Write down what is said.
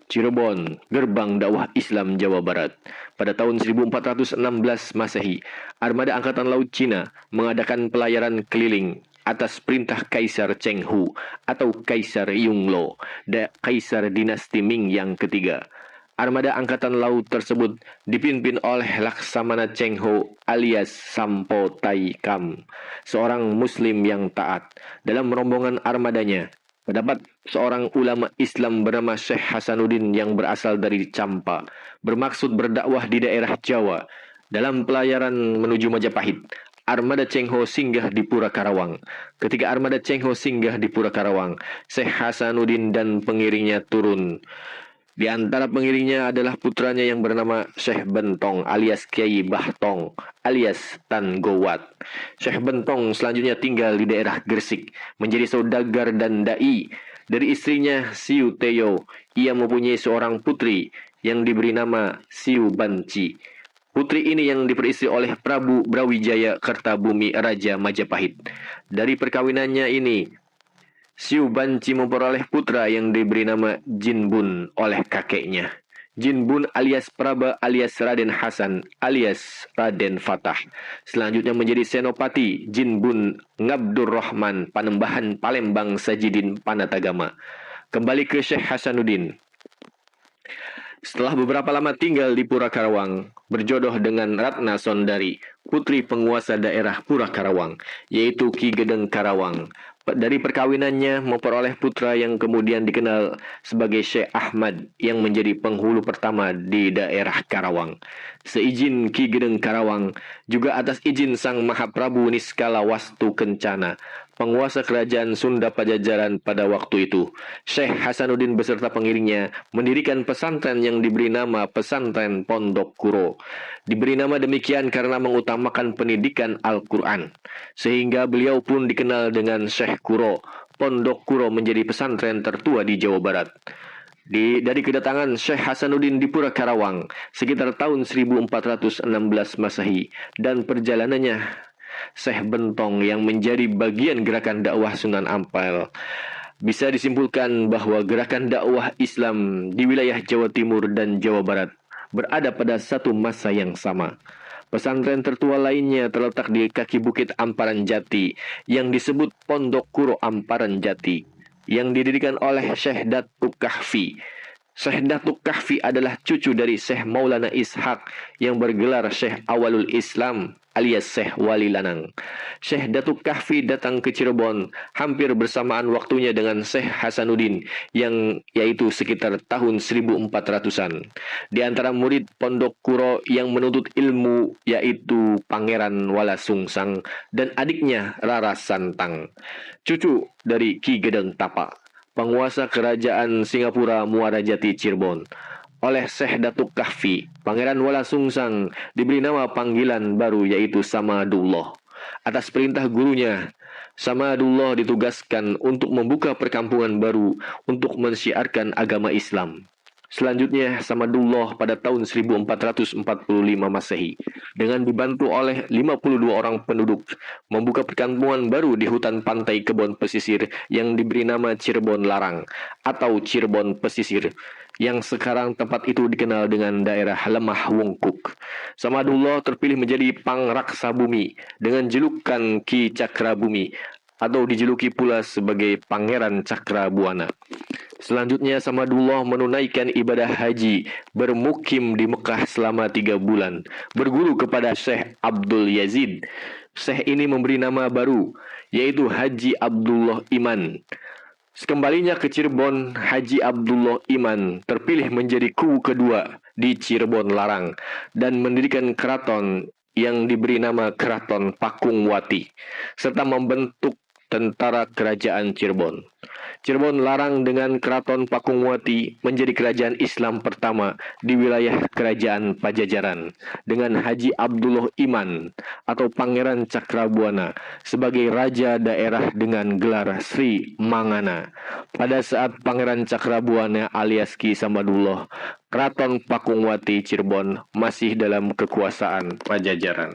Cirebon, gerbang dakwah Islam Jawa Barat. Pada tahun 1416 Masehi, armada Angkatan Laut Cina mengadakan pelayaran keliling atas perintah Kaisar Cheng Hu atau Kaisar Yunglo, Kaisar dinasti Ming yang ketiga. Armada Angkatan Laut tersebut dipimpin oleh Laksamana Cheng Ho alias Sampo Tai Kam, seorang Muslim yang taat. Dalam rombongan armadanya, terdapat seorang ulama Islam bernama Syekh Hasanuddin yang berasal dari Campa, bermaksud berdakwah di daerah Jawa. Dalam pelayaran menuju Majapahit, armada Cheng Ho singgah di Pura Karawang. Ketika armada Cheng Ho singgah di Pura Karawang, Syekh Hasanuddin dan pengiringnya turun. Di antara pengiringnya adalah putranya yang bernama Syekh Bentong alias Kiai Bahtong alias Tan Gowat. Syekh Bentong selanjutnya tinggal di daerah Gresik, menjadi saudagar dan dai. Dari istrinya Siu Teyo, ia mempunyai seorang putri yang diberi nama Siu Banci. Putri ini yang diperistri oleh Prabu Brawijaya Kertabumi Raja Majapahit. Dari perkawinannya ini, Siu Banci memperoleh putra yang diberi nama Jinbun oleh kakeknya. Jinbun alias Praba alias Raden Hasan alias Raden Fatah. Selanjutnya menjadi Senopati Jinbun Ngabdurrahman Panembahan Palembang Sajidin Panatagama. Kembali ke Syekh Hasanuddin. Setelah beberapa lama tinggal di Pura Karawang, berjodoh dengan Ratna Sondari, putri penguasa daerah Pura Karawang, yaitu Ki Gedeng Karawang. Dari perkawinannya memperoleh putra yang kemudian dikenal sebagai Syekh Ahmad yang menjadi penghulu pertama di daerah Karawang. Seizin Ki Gedeng Karawang, juga atas izin Sang Mahaprabu Niskala Wastu Kencana, penguasa kerajaan Sunda Pajajaran pada waktu itu, Syekh Hasanuddin beserta pengiringnya mendirikan pesantren yang diberi nama Pesantren Pondok Kuro. Diberi nama demikian karena mengutamakan pendidikan Al-Quran, sehingga beliau pun dikenal dengan Syekh Kuro. Pondok Kuro menjadi pesantren tertua di Jawa Barat. Dari kedatangan Syekh Hasanuddin di Pura Karawang sekitar tahun 1416 Masehi dan perjalanannya Syekh Bentong yang menjadi bagian gerakan dakwah Sunan Ampel, bisa disimpulkan bahwa gerakan dakwah Islam di wilayah Jawa Timur dan Jawa Barat berada pada satu masa yang sama. Pesantren tertua lainnya terletak di kaki bukit Amparan Jati yang disebut Pondok Kuro Amparan Jati, yang didirikan oleh Syekh Datuk Kahfi. Syekh Datuk Kahfi adalah cucu dari Syekh Maulana Ishaq yang bergelar Syekh Awalul Islam alias Syekh Wali Lanang. Syekh Datuk Kahfi datang ke Cirebon hampir bersamaan waktunya dengan Syekh Hasanuddin, yang yaitu sekitar tahun 1400-an. Di antara murid Pondok Kuro yang menuntut ilmu yaitu Pangeran Walasungsang dan adiknya Rara Santang, cucu dari Ki Gedeng Tapa, penguasa kerajaan Singapura Muara Jati Cirebon. Oleh Syekh Datuk Kahfi, Pangeran Walasungsang diberi nama panggilan baru yaitu Samadullah. Atas perintah gurunya, Samadullah ditugaskan untuk membuka perkampungan baru untuk mensyiarkan agama Islam. Selanjutnya, Samadullah pada tahun 1445 Masehi dengan dibantu oleh 52 orang penduduk membuka perkampungan baru di hutan pantai Kebon Pesisir yang diberi nama Cirebon Larang atau Cirebon Pesisir, yang sekarang tempat itu dikenal dengan daerah Lemah Wungkuk. Samadullah terpilih menjadi Pangraksa Bumi dengan julukan Ki Cakra Bumi, atau dijuluki pula sebagai Pangeran Cakrabuana. Selanjutnya, Samadullah menunaikan ibadah haji, bermukim di Mekah selama 3 bulan, berguru kepada Syekh Abdul Yazid. Syekh ini memberi nama baru, yaitu Haji Abdullah Iman. Sekembalinya ke Cirebon, Haji Abdullah Iman terpilih menjadi kubu kedua di Cirebon Larang dan mendirikan keraton yang diberi nama Keraton Pakungwati, serta membentuk tentara kerajaan Cirebon. Cirebon Larang dengan Keraton Pakungwati menjadi kerajaan Islam pertama di wilayah kerajaan Pajajaran, dengan Haji Abdullah Iman atau Pangeran Cakrabuana sebagai raja daerah dengan gelar Sri Mangana. Pada saat Pangeran Cakrabuana alias Ki Samadullah, Keraton Pakungwati Cirebon masih dalam kekuasaan Pajajaran.